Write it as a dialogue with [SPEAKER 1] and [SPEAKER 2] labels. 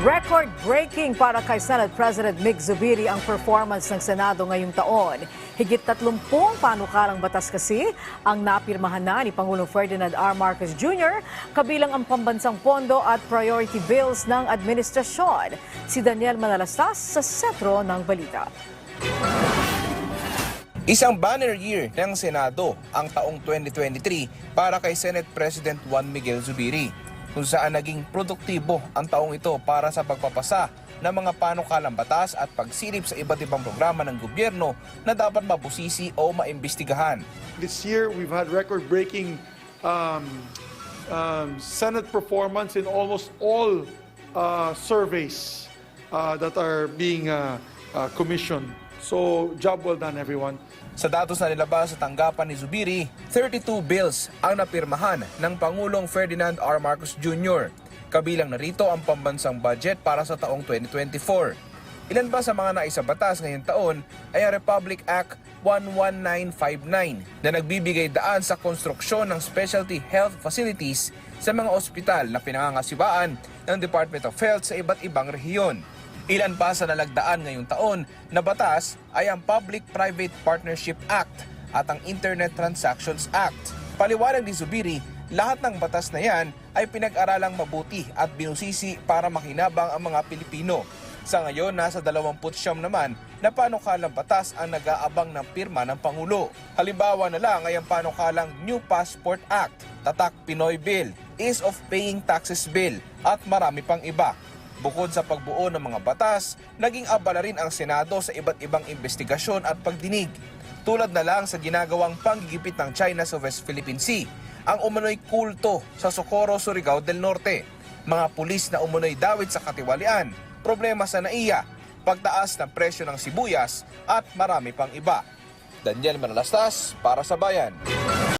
[SPEAKER 1] Record-breaking para kay Senate President Mig Zubiri ang performance ng Senado ngayong taon. Higit 30 panukalang batas kasi ang napirmahan na ni Pangulong Ferdinand R. Marcos Jr. kabilang ang pambansang pondo at priority bills ng administrasyon. Si Daniel Manalastas sa sentro ng balita.
[SPEAKER 2] Isang banner year ng Senado ang taong 2023 para kay Senate President Juan Miguel Zubiri, kung saan naging produktibo ang taong ito para sa pagpapasa ng mga panukalang batas at pagsilip sa iba't ibang programa ng gobyerno na dapat mabusisi o maimbestigahan.
[SPEAKER 3] This year, we've had record-breaking Senate performance in almost all surveys that are being commissioned. So, job well done, everyone.
[SPEAKER 2] Sa datos na nilabas sa tanggapan ni Zubiri, 32 bills ang napirmahan ng Pangulong Ferdinand R. Marcos Jr. Kabilang narito ang pambansang budget para sa taong 2024. Ilan ba sa mga naisabatas ngayong taon ay ang Republic Act 11959 na nagbibigay daan sa konstruksyon ng specialty health facilities sa mga ospital na pinangangasiwaan ng Department of Health sa iba't ibang rehiyon. Ilan pa sa nalagdaan ngayong taon na batas ay ang Public-Private Partnership Act at ang Internet Transactions Act. Paliwanag ni Zubiri, lahat ng batas na yan ay pinag-aralang mabuti at binusisi para makinabang ang mga Pilipino. Sa ngayon, nasa 29 naman na panukalang batas ang nag-aabang ng pirma ng Pangulo. Halimbawa na lang ay ang panukalang New Passport Act, Tatak Pinoy Bill, Ease of Paying Taxes Bill at marami pang iba. Bukod sa pagbuo ng mga batas, naging abala rin ang Senado sa iba't ibang investigasyon at pagdinig. Tulad na lang sa ginagawang panggigipit ng China sa West Philippine Sea, ang umano'y kulto sa Socorro, Surigao del Norte, mga pulis na umano'y dawit sa katiwalian, problema sa NAIA, pagtaas ng presyo ng sibuyas at marami pang iba. Daniel Manalastas para sa Bayan.